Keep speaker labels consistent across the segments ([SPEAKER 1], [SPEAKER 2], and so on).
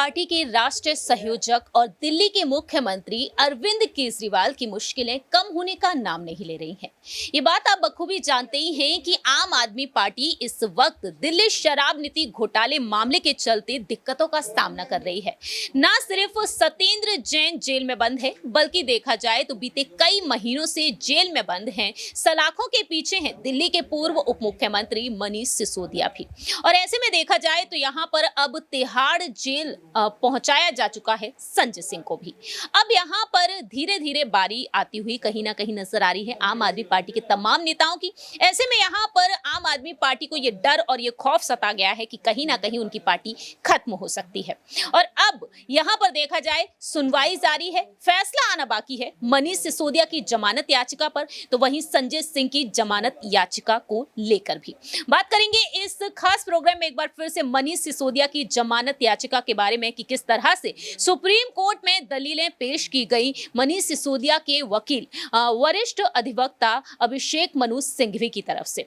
[SPEAKER 1] Party के राष्ट्रीय संयोजक और दिल्ली के मुख्यमंत्री अरविंद केजरीवाल की मुश्किलें कम होने का नाम नहीं ले रही हैं। ये बात आप बखूबी जानते ही हैं कि आम आदमी पार्टी इस वक्त दिल्ली शराब नीति घोटाले मामले के चलते दिक्कतों का सामना कर रही है। न सिर्फ सत्येंद्र जैन जेल में बंद है, बल्कि देखा जाए तो बीते कई महीनों से जेल में बंद हैं, सलाखों के पीछे हैं दिल्ली के पूर्व उप मुख्यमंत्री मनीष सिसोदिया भी। और ऐसे में देखा जाए तो यहाँ पर अब तिहाड़ जेल पहुंचाया जा चुका है संजय सिंह को भी। अब यहाँ पर धीरे धीरे बारी आती हुई कहीं ना कहीं नजर आ रही है आम आदमी पार्टी के तमाम नेताओं की। ऐसे में यहाँ पर आम आदमी पार्टी को ये डर और ये खौफ सता गया है कि कहीं ना कहीं उनकी पार्टी खत्म हो सकती है। और अब यहाँ पर देखा जाए सुनवाई जारी है, फैसला आना बाकी है मनीष सिसोदिया की जमानत याचिका पर, तो वहीं संजय सिंह की जमानत याचिका को लेकर भी बात करेंगे इस खास प्रोग्राम में। एक बार फिर से मनीष सिसोदिया की जमानत याचिका के बारे में कि किस तरह से सुप्रीम कोर्ट में दलीलें पेश की गई मनीष सिसोदिया के वकील वरिष्ठ अधिवक्ता अभिषेक मनु सिंघवी की तरफ से।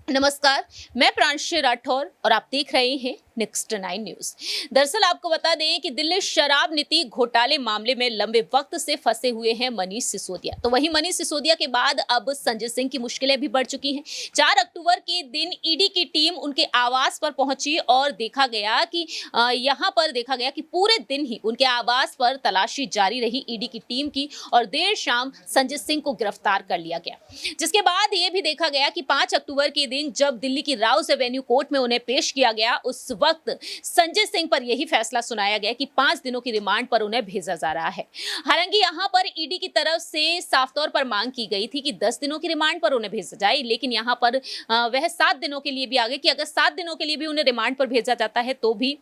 [SPEAKER 1] नमस्कार, मैं प्रांशु राठौर और आप देख रहे हैं नेक्स्ट 9 न्यूज। दरअसल आपको बता दें कि दिल्ली शराब नीति घोटाले मामले में लंबे वक्त से फंसे हुए हैं मनीष सिसोदिया। तो वहीं मनीष सिसोदिया के बाद अब संजय सिंह की मुश्किलें भी बढ़ चुकी हैं। 4 अक्टूबर के दिन ईडी की टीम उनके आवास पर पहुंची और देखा गया कि पूरे दिन ही उनके आवास पर तलाशी जारी रही ईडी की टीम की और देर शाम संजय सिंह को गिरफ्तार कर लिया गया। जिसके बाद यह भी देखा गया कि 5 अक्टूबर के दिन जब दिल्ली की राउस एवेन्यू कोर्ट में उन्हें पेश किया गया, उस वक्त संजय सिंह पर यही फैसला सुनाया गया कि 5 दिनों की रिमांड पर उन्हें भेजा जा रहा है। हालांकि यहां पर ईडी की तरफ से साफ तौर पर मांग की गई थी कि 10 दिनों की रिमांड पर उन्हें भेजा जाए, लेकिन यहां पर वह 7 दिनों के लिए भी आ गए कि अगर 7 दिनों के लिए भी उन्हें रिमांड पर भेजा जाता है तो भी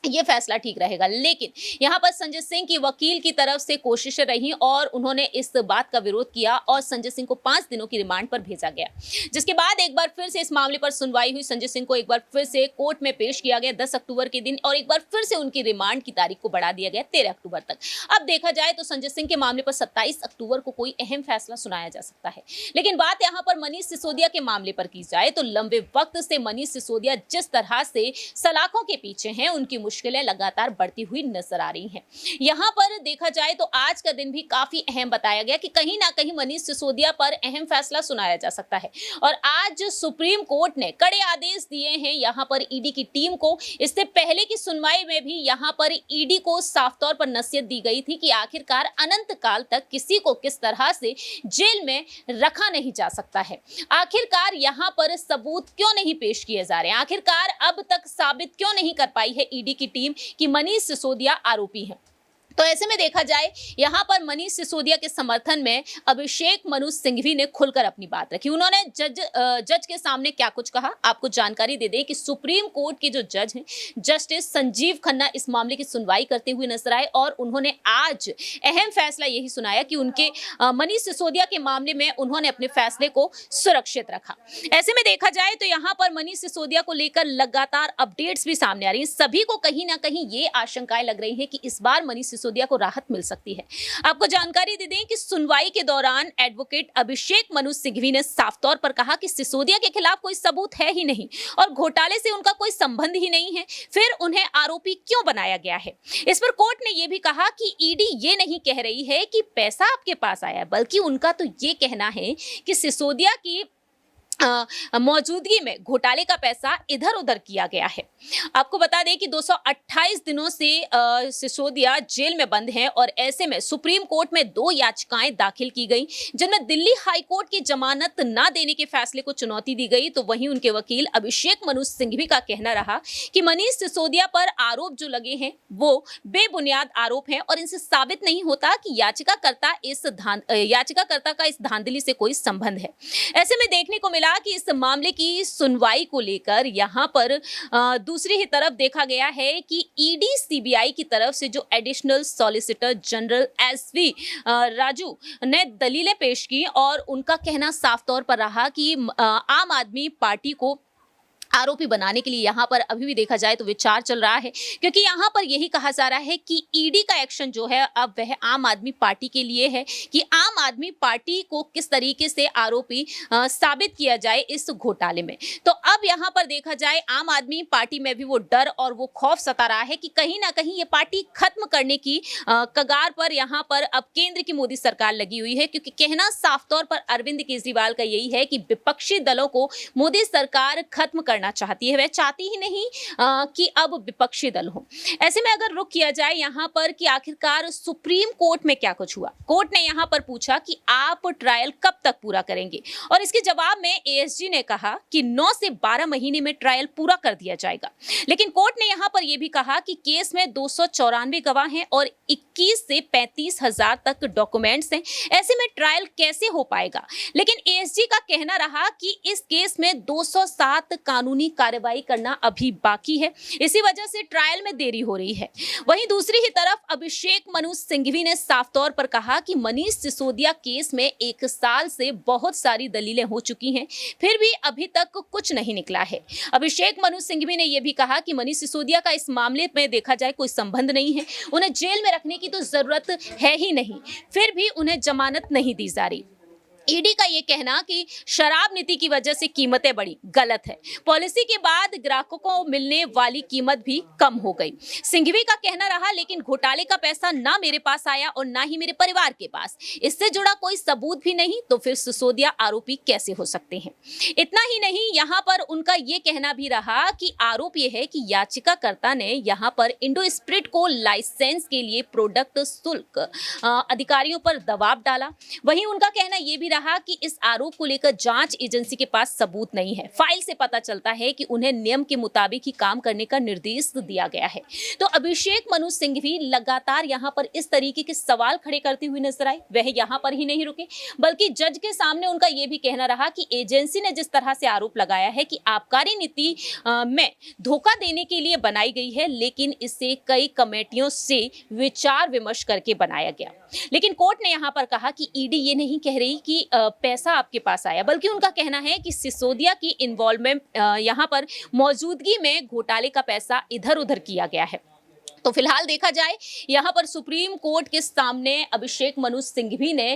[SPEAKER 1] ये फैसला ठीक रहेगा। लेकिन यहाँ पर संजय सिंह की वकील की तरफ से कोशिशें रही और उन्होंने इस बात का विरोध किया और संजय सिंह को 5 दिनों की रिमांड पर भेजा गया। जिसके बाद एक बार फिर से इस मामले पर सुनवाई हुई। संजय सिंह को एक बार फिर से कोर्ट में पेश किया गया 10 अक्टूबर के दिन और एक बार फिर से उनकी रिमांड की तारीख को बढ़ा दिया गया 13 अक्टूबर तक। अब देखा जाए तो संजय सिंह के मामले पर 27 अक्टूबर को कोई अहम फैसला सुनाया जा सकता है। लेकिन बात यहाँ पर मनीष सिसोदिया के मामले पर की जाए तो लंबे वक्त से मनीष सिसोदिया जिस तरह से सलाखों के पीछे हैं, उनकी मुश्किलें लगातार बढ़ती हुई नजर आ रही हैं। यहां पर देखा जाए तो आज का दिन भी काफी अहम बताया गया कि कहीं ना कहीं मनीष सिसोदिया पर अहम फैसला सुनाया जा सकता है। और आज सुप्रीम कोर्ट ने कड़े आदेश दिए हैं यहां पर ईडी की टीम को। इससे पहले की सुनवाई में भी यहां पर ईडी को साफ तौर पर नसीहत दी गई थी कि आखिरकार अनंत काल तक किसी को किस तरह से जेल में रखा नहीं जा सकता है। आखिरकार यहां पर सबूत क्यों नहीं पेश किए जा रहे हैं, आखिरकार अब तक साबित क्यों नहीं कर पाई है ईडी की टीम कि मनीष सिसोदिया आरोपी हैं। तो ऐसे में देखा जाए यहां पर मनीष सिसोदिया के समर्थन में अभिषेक मनु सिंघवी ने खुलकर अपनी बात रखी। उन्होंने जज के सामने क्या कुछ कहा, आपको जानकारी दे दें कि सुप्रीम कोर्ट के जो जज हैं जस्टिस संजीव खन्ना इस मामले की सुनवाई करते हुए नजर आए और उन्होंने आज अहम फैसला यही सुनाया कि उनके मनीष सिसोदिया के मामले में उन्होंने अपने फैसले को सुरक्षित रखा। ऐसे में देखा जाए तो यहाँ पर मनीष सिसोदिया को लेकर लगातार अपडेट्स भी सामने आ रही हैं। सभी को कहीं ना कहीं ये आशंकाएं लग रही है कि इस बार मनीष सिसोदिया को राहत मिल सकती है। आपको जानकारी दे दें कि सुनवाई के दौरान एडवोकेट अभिषेक मनु सिंघवी ने साफ तौर पर कहा कि सिसोदिया के खिलाफ कोई सबूत है ही नहीं और घोटाले से उनका कोई संबंध ही नहीं है, फिर उन्हें आरोपी क्यों बनाया गया है। इस पर कोर्ट ने यह भी कहा कि ईडी ये नहीं कह रही है कि पैसा आपके पास आया, बल्कि उनका तो ये कहना है कि सिसोदिया की मौजूदगी में घोटाले का पैसा इधर उधर किया गया है। आपको बता दें कि 228 दिनों से सिसोदिया जेल में बंद हैं और ऐसे में सुप्रीम कोर्ट में 2 याचिकाएं दाखिल की गई जिनमें दिल्ली हाई कोर्ट की जमानत न देने के फैसले को चुनौती दी गई। तो वहीं उनके वकील अभिषेक मनु सिंघवी का कहना रहा कि मनीष सिसोदिया पर आरोप जो लगे हैं वो बेबुनियाद आरोप हैं और इनसे साबित नहीं होता कि याचिकाकर्ता का इस धांधली से कोई संबंध है। ऐसे में देखने को मिला कि इस मामले की सुनवाई को लेकर यहां पर दूसरी ही तरफ देखा गया है कि ईडी सीबीआई की तरफ से जो additional solicitor general SV Raju ने दलीलें पेश की और उनका कहना साफ तौर पर रहा कि आम आदमी पार्टी को आरोपी बनाने के लिए यहाँ पर अभी भी देखा जाए तो विचार चल रहा है, क्योंकि यहाँ पर यही कहा जा रहा है कि ईडी का एक्शन जो है अब वह आम आदमी पार्टी के लिए है कि आम आदमी पार्टी को किस तरीके से आरोपी साबित किया जाए इस घोटाले में। तो अब यहाँ पर देखा जाए आम आदमी पार्टी में भी वो डर और वो खौफ सता रहा है कि कहीं ना कहीं ये पार्टी खत्म करने की कगार पर यहाँ पर अब केंद्र की मोदी सरकार लगी हुई है, क्योंकि कहना साफ तौर पर अरविंद केजरीवाल का यही है कि विपक्षी दलों को मोदी सरकार खत्म करना चाहती है। वह चाहती ही नहीं कि अब विपक्षी दल हो। ऐसे में अगर रुख किया जाए यहाँ पर कि आखिरकार सुप्रीम कोर्ट में क्या कुछ हुआ, कोर्ट ने यहाँ पर पूछा कि आप ट्रायल कब तक पूरा करेंगे, और इसके जवाब में एएसजी ने कहा कि 9 से 12 महीने में ट्रायल पूरा कर दिया जाएगा। लेकिन कोर्ट ने यहाँ पर यह भी कहा कि केस में 294 गवाह हैं और 21 से 35 हजार तक डॉक्यूमेंट्स हैं। ऐसे में ट्रायल कैसे हो पाएगा। लेकिन एएसजी का कहना रहा कि इस केस में 207 कानूनी कार्रवाई करना अभी बाकी है, इसी वजह से ट्रायल में देरी हो रही है। वहीं दूसरी ही तरफ अभिषेक मनु सिंघवी ने साफ तौर पर कहा कि मनीष सिसोदिया केस में 1 साल से बहुत सारी दलीलें हो चुकी हैं, फिर भी अभी तक कुछ नहीं निकला है। अभिषेक मनु सिंघवी ने यह भी कहा कि मनीष सिसोदिया का इस मामले में देखा जाए कोई संबंध नहीं है, उन्हें जेल में रखने की तो जरूरत है ही नहीं, फिर भी उन्हें जमानत नहीं दी जा रही। ईडी का ये कहना कि शराब नीति की वजह से कीमतें बढ़ी, गलत है। पॉलिसी के बाद ग्राहकों को मिलने वाली कीमत भी कम हो गई। सिंघवी का कहना रहा, लेकिन घोटाले का पैसा ना मेरे पास आया और ना ही मेरे परिवार के पास, इससे जुड़ा कोई सबूत भी नहीं, तो फिर सिसोदिया आरोपी कैसे हो सकते हैं। इतना ही नहीं, यहाँ पर उनका ये कहना भी रहा कि आरोप यह है कि याचिकाकर्ता ने यहाँ पर इंडो स्प्रिट को लाइसेंस के लिए प्रोडक्ट शुल्क अधिकारियों पर दबाव डाला। वहीं उनका कहना यह भी रहा कि इस आरोप को लेकर जांच एजेंसी के पास सबूत नहीं है। फाइल से पता चलता है कि उन्हें नियम के मुताबिक ही काम करने का निर्देश दिया गया है। तो अभिषेक मनु सिंघवी लगातार यहां पर इस तरीके के सवाल खड़े करते हुए नजर आए। वह यहां पर ही नहीं रुके, बल्कि जज के सामने उनका यह भी कहना रहा कि एजेंसी ने जिस तरह से आरोप लगाया है कि आबकारी नीति में धोखा देने के लिए बनाई गई है, लेकिन इसे कई कमेटियों से विचार विमर्श करके बनाया गया। लेकिन कोर्ट ने यहां पर कहा कि ईडी ये नहीं कह रही कि पैसा आपके पास आया, बल्कि उनका कहना है कि सिसोदिया की इन्वॉल्वमेंट यहां पर मौजूदगी में घोटाले का पैसा इधर उधर किया गया है। तो फिलहाल देखा जाए यहाँ पर सुप्रीम कोर्ट के सामने अभिषेक मनु सिंघवी ने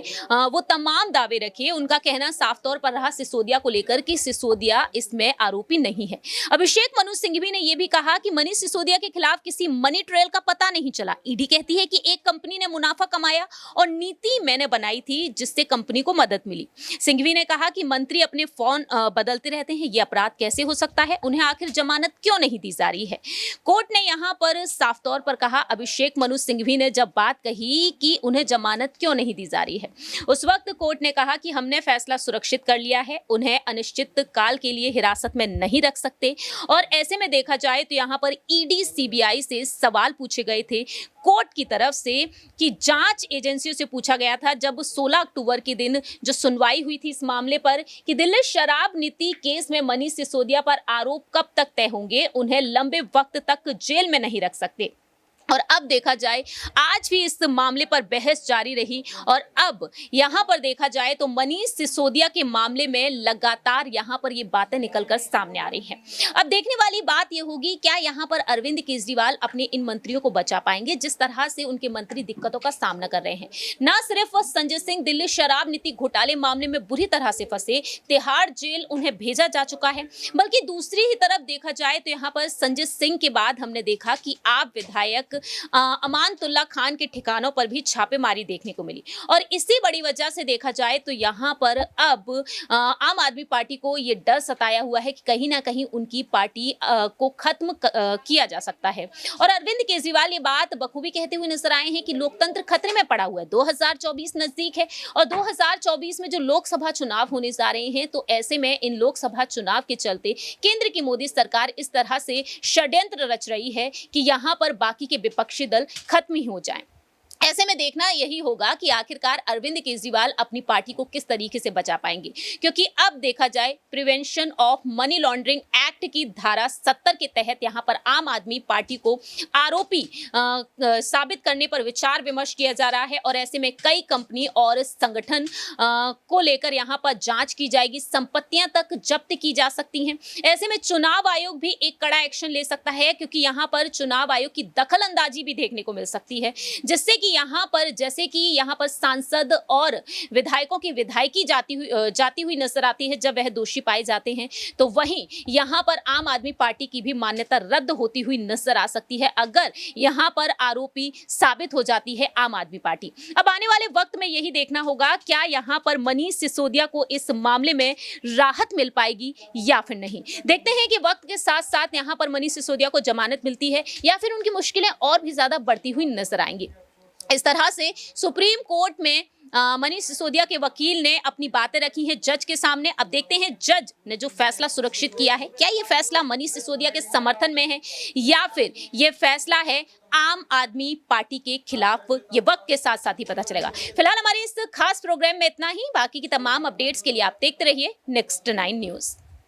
[SPEAKER 1] वो तमाम दावे रखे। उनका कहना साफ तौर पर रहा सिसोदिया को लेकर कि सिसोदिया इसमें आरोपी नहीं है। अभिषेक मनु सिंघवी ने यह भी कहा कि मनीष सिसोदिया के खिलाफ किसी मनी ट्रेल का पता नहीं चला। ईडी कहती है कि एक कंपनी ने मुनाफा कमाया और नीति मैंने बनाई थी जिससे कंपनी को मदद मिली। सिंघवी ने कहा कि मंत्री अपने फोन बदलते रहते हैं, ये अपराध कैसे हो सकता है, उन्हें आखिर जमानत क्यों नहीं दी जा रही है। कोर्ट ने यहाँ पर साफ तौर पर कहा, अभिषेक मनु सिंघवी ने जब बात कही कि उन्हें जमानत क्यों नहीं दी जा रही है, उस वक्त कोर्ट ने कहा कि हमने फैसला सुरक्षित कर लिया है, उन्हें अनिश्चित काल के लिए हिरासत में नहीं रख सकते। और ऐसे में देखा जाए तो यहाँ पर ईडी सीबीआई से सवाल पूछे गए थे कोर्ट की तरफ से कि जांच एजेंसियों से पूछा गया था जब 16 अक्टूबर के दिन जो सुनवाई हुई थी इस मामले पर कि दिल्ली शराब नीति केस में मनीष सिसोदिया पर आरोप कब तक तय होंगे, उन्हें लंबे वक्त तक जेल में नहीं रख सकते। और अब देखा जाए आज भी इस मामले पर बहस जारी रही और अब यहां पर देखा जाए तो मनीष सिसोदिया के मामले में लगातार यहां पर ये बातें निकलकर सामने आ रही हैं। अब देखने वाली बात ये होगी क्या यहां पर अरविंद केजरीवाल अपने इन मंत्रियों को बचा पाएंगे जिस तरह से उनके मंत्री दिक्कतों का सामना कर रहे हैं। ना सिर्फ संजय सिंह दिल्ली शराब नीति घोटाले मामले में बुरी तरह से फंसे, तिहाड़ जेल उन्हें भेजा जा चुका है, बल्कि दूसरी ही तरफ देखा जाए तो यहाँ पर संजय सिंह के बाद हमने देखा कि आप विधायक अमानतुल्लाह खान के ठिकानों पर भी छापेमारी देखने को मिली। और इसी बड़ी वजह से देखा जाए तो यहाँ पर अब आम आदमी पार्टी को ये डर सताया हुआ है कि कहीं ना कहीं उनकी पार्टी को खत्म किया जा सकता है। और अरविंद केजरीवाल ये बात बखूबी कहते हुए नजर आए हैं कि लोकतंत्र खतरे में पड़ा हुआ है। 2024 नजदीक है और 2024 में जो लोकसभा चुनाव होने जा रहे हैं, तो ऐसे में इन लोकसभा चुनाव के चलते केंद्र की मोदी सरकार इस तरह से षड्यंत्र रच रही है कि यहाँ पर बाकी के विपक्षी दल खत्म ही हो जाएं। ऐसे में देखना यही होगा कि आखिरकार अरविंद केजरीवाल अपनी पार्टी को किस तरीके से बचा पाएंगे, क्योंकि अब देखा जाए prevention of money laundering act की धारा 70 के तहत यहां पर आम आदमी पार्टी को आरोपी साबित करने पर विचार विमर्श किया जा रहा है और ऐसे में कई कंपनी और संगठन को लेकर यहां पर जांच की जाएगी, संपत्तियां तक जब्त की जा सकती हैं। ऐसे में चुनाव आयोग भी एक कड़ा एक्शन ले सकता है, क्योंकि यहां पर चुनाव आयोग की दखल अंदाजी भी देखने को मिल सकती है, जिससे कि जैसे कि यहाँ पर सांसद और विधायकों की विधायकी जाती हुई नजर आती है जब वह दोषी पाए जाते हैं, तो वहीं यहाँ पर आम आदमी पार्टी की भी मान्यता रद्द होती हुई नजर आ सकती है अगर यहाँ पर आरोपी साबित हो जाती है आम आदमी पार्टी। अब आने वाले वक्त में यही देखना होगा क्या यहाँ पर मनीष सिसोदिया को इस मामले में राहत मिल पाएगी या फिर नहीं। देखते हैं कि वक्त के साथ साथ यहाँ पर मनीष सिसोदिया को जमानत मिलती है या फिर उनकी मुश्किलें और भी ज्यादा बढ़ती हुई नजर आएंगी। इस तरह से सुप्रीम कोर्ट में मनीष सिसोदिया के वकील ने अपनी बातें रखी हैं जज के सामने। अब देखते हैं जज ने जो फैसला सुरक्षित किया है, क्या ये फैसला मनीष सिसोदिया के समर्थन में है या फिर ये फैसला है आम आदमी पार्टी के खिलाफ। ये वक्त के साथ साथ ही पता चलेगा। फिलहाल हमारे इस खास प्रोग्राम में इतना ही। बाकी की तमाम अपडेट्स के लिए आप देखते रहिए नेक्स्ट 9 न्यूज।